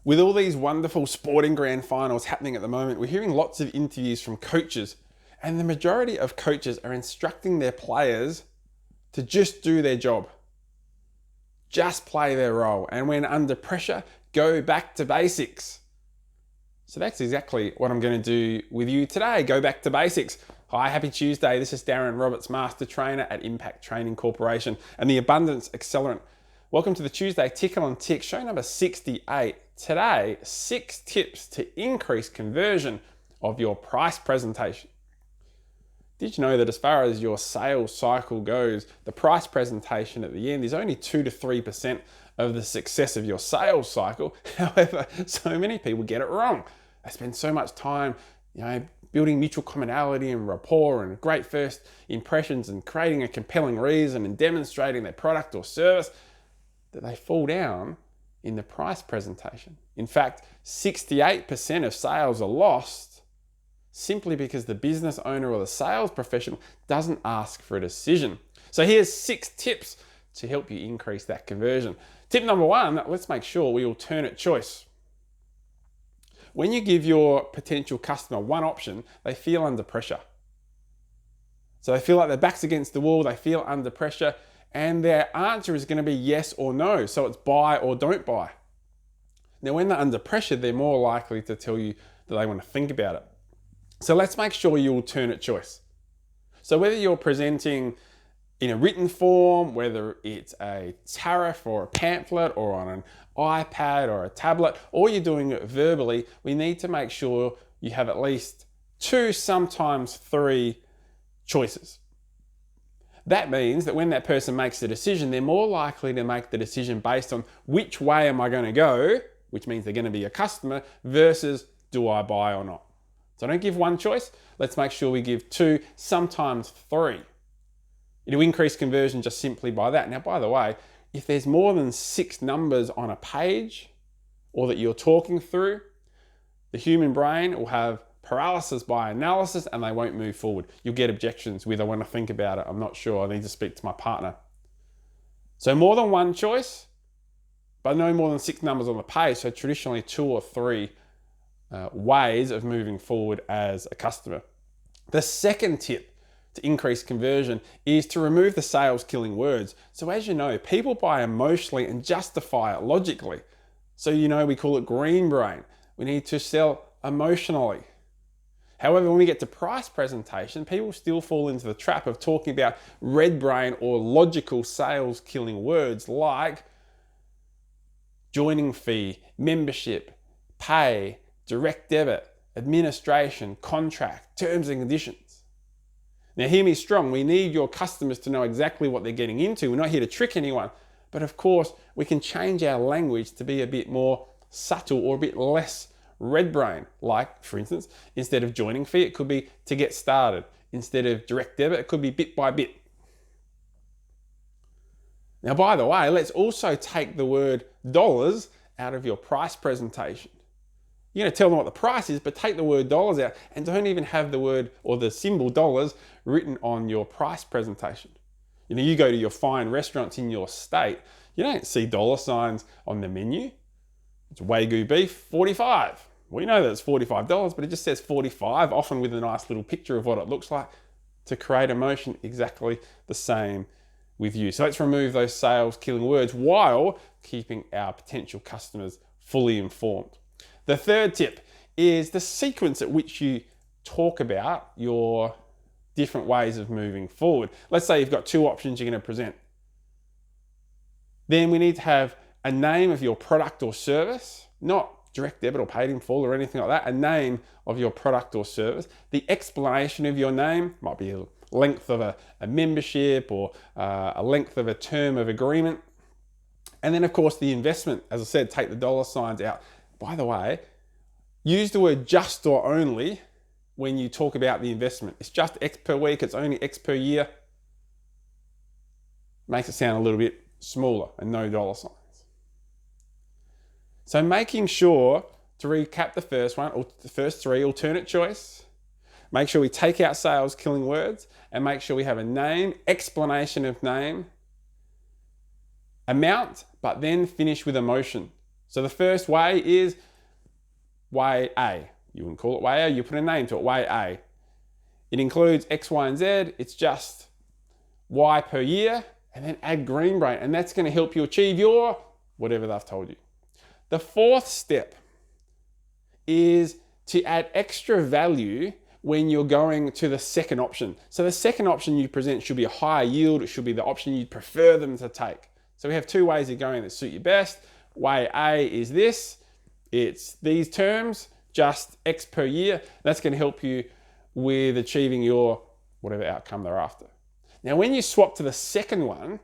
With all these wonderful sporting grand finals happening at the moment, we're hearing lots of interviews from coaches, and the majority of coaches are instructing their players to just do their job. Just play their role, and when under pressure, go back to basics. So that's exactly what I'm going to do with you today. Go back to basics. Hi, happy Tuesday. This is Darren Roberts, Master Trainer at Impact Training Corporation and the Abundance Accelerant. Welcome to the Tuesday Tickle and Tick, show number 68. Today, 6 tips to increase conversion of your price presentation. Did you know that as far as your sales cycle goes, the price presentation at the end is only 2 to 3% of the success of your sales cycle? However, so many people get it wrong. They spend so much time, building mutual commonality and rapport and great first impressions and creating a compelling reason and demonstrating their product or service that they fall down in the price presentation. In fact, 68% of sales are lost simply because the business owner or the sales professional doesn't ask for a decision. So here's 6 tips to help you increase that conversion. Tip number 1, let's make sure we alternate choice. When you give your potential customer one option, they feel under pressure. So they feel like their back's against the wall, they feel under pressure, and their answer is going to be yes or no. So it's buy or don't buy. Now, when they're under pressure, they're more likely to tell you that they want to think about it. So let's make sure you alternate choice. So whether you're presenting in a written form, whether it's a tariff or a pamphlet or on an iPad or a tablet, or you're doing it verbally, we need to make sure you have at least 2, sometimes 3 choices. That means that when that person makes a decision, they're more likely to make the decision based on which way am I going to go, which means they're going to be a customer, versus do I buy or not. So don't give one choice. Let's make sure we give 2, sometimes 3. It'll increase conversion just simply by that. Now, by the way, if there's more than 6 numbers on a page or that you're talking through, the human brain will have paralysis by analysis and they won't move forward. You'll get objections with, I want to think about it, I'm not sure, I need to speak to my partner. So more than one choice, but no more than 6 numbers on the page. So traditionally 2 or 3 ways of moving forward as a customer. The second tip to increase conversion is to remove the sales killing words. So as you know, people buy emotionally and justify it logically. So we call it green brain. We need to sell emotionally. However, when we get to price presentation, people still fall into the trap of talking about red brain or logical sales killing words like joining fee, membership, pay, direct debit, administration, contract, terms and conditions. Now hear me strong, we need your customers to know exactly what they're getting into. We're not here to trick anyone, but of course we can change our language to be a bit more subtle or a bit less red brain. Like, for instance, instead of joining fee, it could be to get started. Instead of direct debit, it could be bit by bit. Now, by the way, let's also take the word dollars out of your price presentation. You're going to tell them what the price is, but take the word dollars out and don't even have the word or the symbol dollars written on your price presentation. You go to your fine restaurants in your state, you don't see dollar signs on the menu. It's Wagyu beef, 45. We know that it's $45, but it just says 45, often with a nice little picture of what it looks like to create emotion. Exactly the same with you. So let's remove those sales killing words while keeping our potential customers fully informed. The third tip is the sequence at which you talk about your different ways of moving forward. Let's say you've got 2 options you're going to present. Then we need to have a name of your product or service, not direct debit or paid in full or anything like that, a name of your product or service. The explanation of your name might be a length of a membership or a length of a term of agreement. And then of course the investment, as I said, take the dollar signs out. By the way, use the word just or only when you talk about the investment. It's just X per week, it's only X per year. Makes it sound a little bit smaller and no dollar signs. So making sure, to recap the first one, or the first 3, alternate choice. Make sure we take out sales killing words and make sure we have a name, explanation of name, amount, but then finish with emotion. So the first way is way A. You wouldn't call it way A, you put a name to it, way A. It includes X, Y, and Z. It's just Y per year, and then add green brain, and that's going to help you achieve your whatever they've told you. The fourth step is to add extra value when you're going to the second option. So the second option you present should be a higher yield. It should be the option you'd prefer them to take. So we have two ways of going that suit you best. Way A is this. It's these terms, just X per year. That's going to help you with achieving your whatever outcome they're after. Now, when you swap to the second one,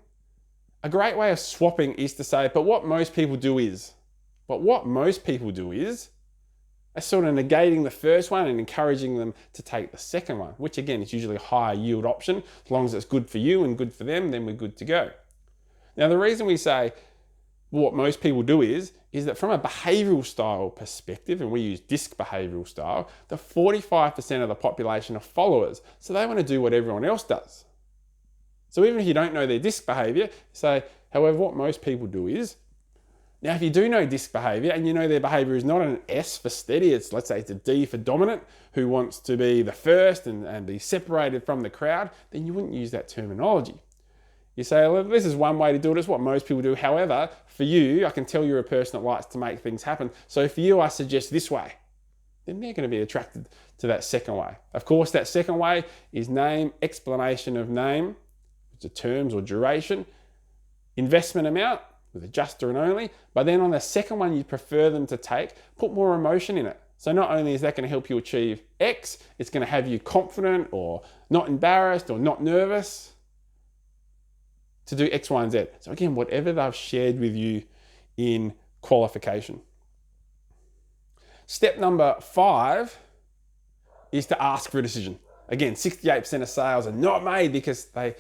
a great way of swapping is to say, but what most people do is sort of negating the first one and encouraging them to take the second one, which again is usually a higher yield option. As long as it's good for you and good for them, then we're good to go. Now, the reason we say what most people do is that from a behavioral style perspective, and we use DISC behavioral style, the 45% of the population are followers. So they want to do what everyone else does. So even if you don't know their DISC behavior, say, however, what most people do is, now if you do know DISC behavior and you know their behavior is not an S for steady, let's say it's a D for dominant, who wants to be the first and be separated from the crowd, then you wouldn't use that terminology. You say, well, this is one way to do it, it's what most people do. However, for you, I can tell you're a person that likes to make things happen. So for you, I suggest this way. Then they're going to be attracted to that second way. Of course, that second way is name, explanation of name, which are terms or duration, investment amount with adjuster and only. But then on the second one you prefer them to take, put more emotion in it. So not only is that going to help you achieve X, it's going to have you confident or not embarrassed or not nervous to do X, Y, and Z. So again, whatever they've shared with you in qualification. Step number 5 is to ask for a decision. Again, 68% of sales are not made because the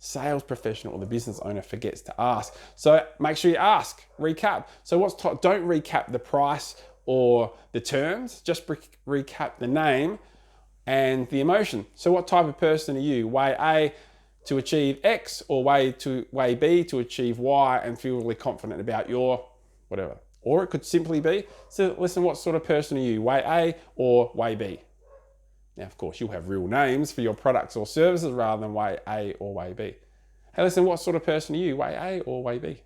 sales professional or the business owner forgets to ask. So make sure you ask, recap. So don't recap the price or the terms, just recap the name and the emotion. So what type of person are you? Way A to achieve X, or way B to achieve Y and feel really confident about your whatever. Or it could simply be, so listen, what sort of person are you? Way A or way B? Now, of course, you'll have real names for your products or services rather than way A or way B. Hey, listen, what sort of person are you? Way A or way B?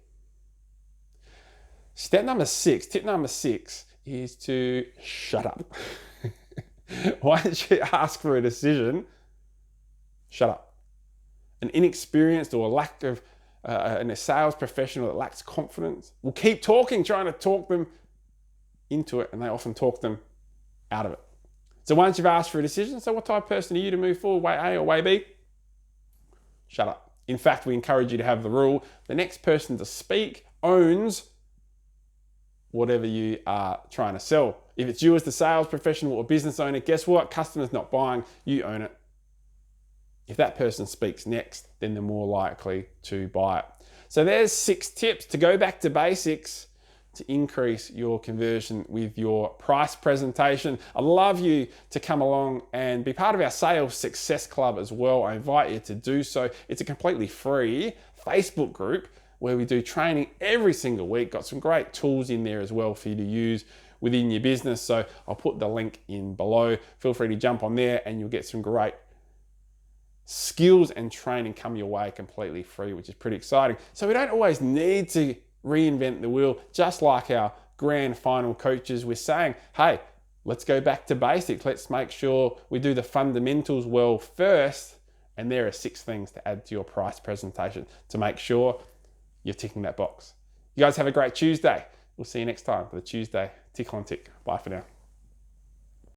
Tip number 6 is to shut up. Once you ask for a decision, shut up. An inexperienced or lack of a sales professional that lacks confidence will keep talking, trying to talk them into it, and they often talk them out of it. So once you've asked for a decision, so what type of person are you to move forward, way A or way B? Shut up. In fact, we encourage you to have the rule, the next person to speak owns whatever you are trying to sell. If it's you as the sales professional or business owner, guess what? Customer's not buying, you own it. If that person speaks next, then they're more likely to buy it. So there's 6 tips to go back to basics to increase your conversion with your price presentation. I'd love you to come along and be part of our Sales Success Club as well. I invite you to do so. It's a completely free Facebook group where we do training every single week. Got some great tools in there as well for you to use within your business. So I'll put the link in below. Feel free to jump on there and you'll get some great skills and training come your way completely free, which is pretty exciting. So we don't always need to reinvent the wheel. Just like our grand final coaches, we're saying, hey, let's go back to basics. Let's make sure we do the fundamentals well first. And there are 6 things to add to your price presentation to make sure you're ticking that box. You guys have a great Tuesday. We'll see you next time for the Tuesday Tickle and Tick. Bye for now.